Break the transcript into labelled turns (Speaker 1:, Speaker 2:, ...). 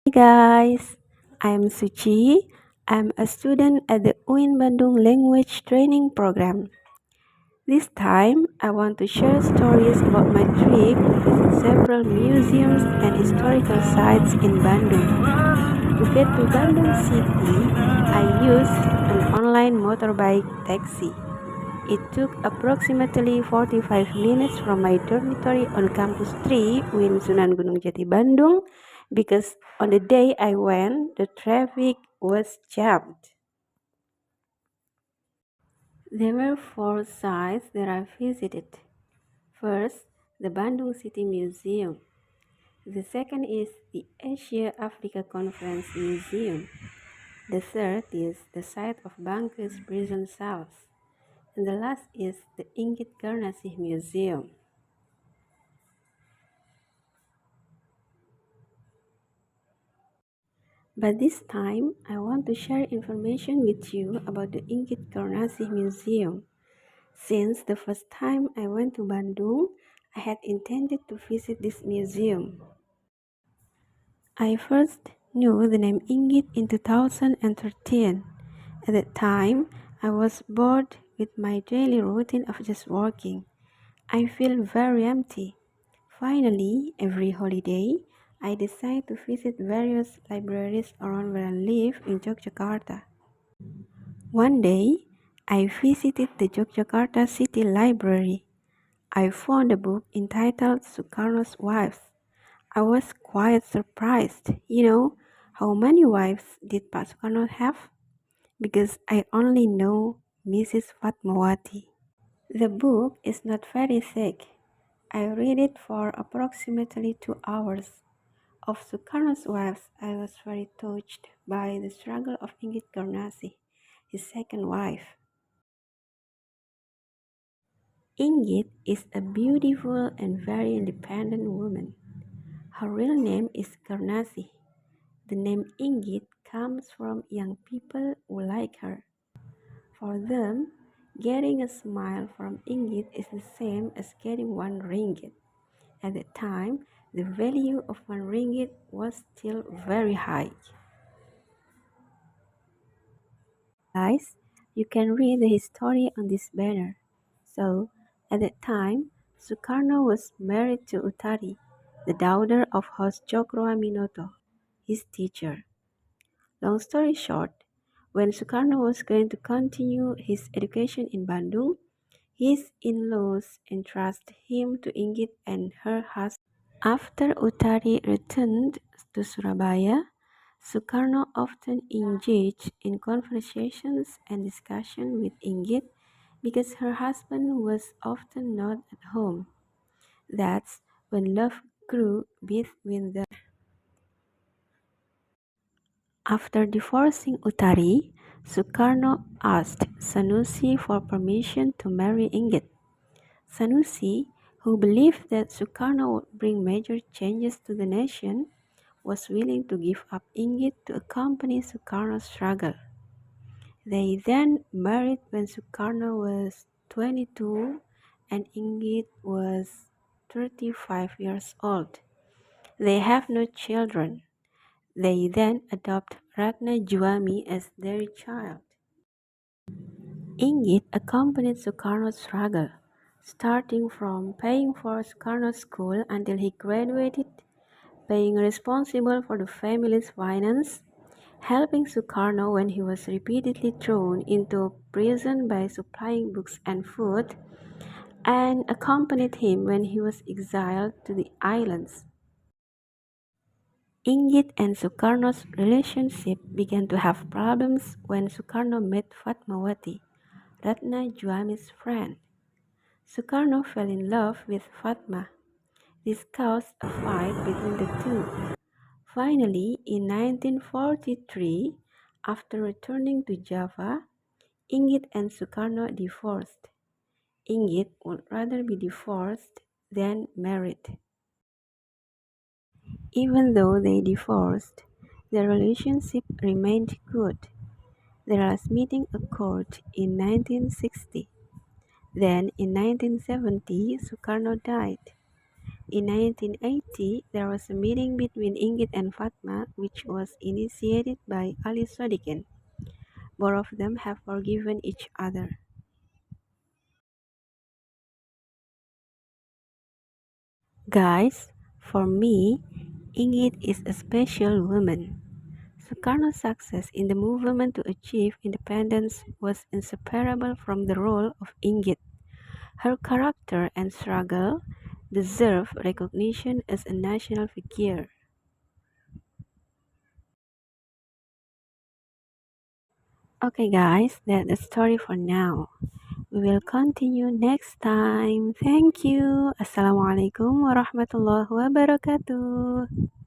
Speaker 1: Hi guys, I'm Suci. I'm a student at the UIN Bandung Language Training Program. This time, I want to share stories about my trip to visit several museums and historical sites in Bandung. To get to Bandung City, I used an online motorbike taxi. It took approximately 45 minutes from my dormitory on Campus 3 in Sunan Gunung Jati, Bandung, because on the day I went, the traffic was jammed. There were four sites that I visited. First, the Bandung City Museum. The second is the Asia Africa Conference Museum. The third is the site of Bangkok's prison cells. And the last is the Inggit Garnasih Museum. But this time, I want to share information with you about the Inggit Garnasih Museum. Since the first time I went to Bandung, I had intended to visit this museum. I first knew the name Inggit in 2013. At that time, I was bored with my daily routine of just working. I feel very empty. Finally, every holiday, I decide to visit various libraries around where I live in Yogyakarta. One day, I visited the Yogyakarta City Library. I found a book entitled Sukarno's Wives. I was quite surprised. How many wives did Pak Sukarno have? Because I only know Mrs. Fatmawati. The book is not very thick. I read it for approximately 2 hours. Of Sukarno's wives, I was very touched by the struggle of Inggit Garnasih, his second wife. Inggit is a beautiful and very independent woman. Her real name is Garnasih. The name Inggit comes from young people who like her. For them, getting a smile from Inggit is the same as getting 1 ringgit. At the time, the value of 1 ringgit was still very high. Guys, you can read the history on this banner. So, at that time, Sukarno was married to Utari, the daughter of host Cokroaminoto, his teacher. Long story short, when Sukarno was going to continue his education in Bandung, his in-laws entrusted him to Inggit and her husband. After Utari returned to Surabaya, Sukarno often engaged in conversations and discussion with Inggit because her husband was often not at home. That's when love grew between them. After divorcing Utari, Sukarno asked Sanusi for permission to marry Inggit. Sanusi, who believed that Sukarno would bring major changes to the nation, was willing to give up Inggit to accompany Sukarno's struggle. They then married when Sukarno was 22 and Inggit was 35 years old. They have no children. They then adopt Ratna Juami as their child. Inggit accompanied Sukarno's struggle, starting from paying for Sukarno's school until he graduated, being responsible for the family's finance, helping Sukarno when he was repeatedly thrown into prison by supplying books and food, and accompanied him when he was exiled to the islands. Inggit and Sukarno's relationship began to have problems when Sukarno met Fatmawati, Ratna Juami's friend. Sukarno fell in love with Fatma. This caused a fight between the two. Finally, in 1943, after returning to Java, Inggit and Sukarno divorced. Inggit would rather be divorced than married. Even though they divorced, their relationship remained good. Their last meeting occurred in 1960. Then, in 1970, Sukarno died. In 1980, there was a meeting between Inggit and Fatma, which was initiated by Ali Sodikin. Both of them have forgiven each other. Guys, for me, Inggit is a special woman. Sukarno's success in the movement to achieve independence was inseparable from the role of Inggit. Her character and struggle deserve recognition as a national figure. Okay guys, that's the story for now. We will continue next time. Thank you. Assalamualaikum warahmatullahi wabarakatuh.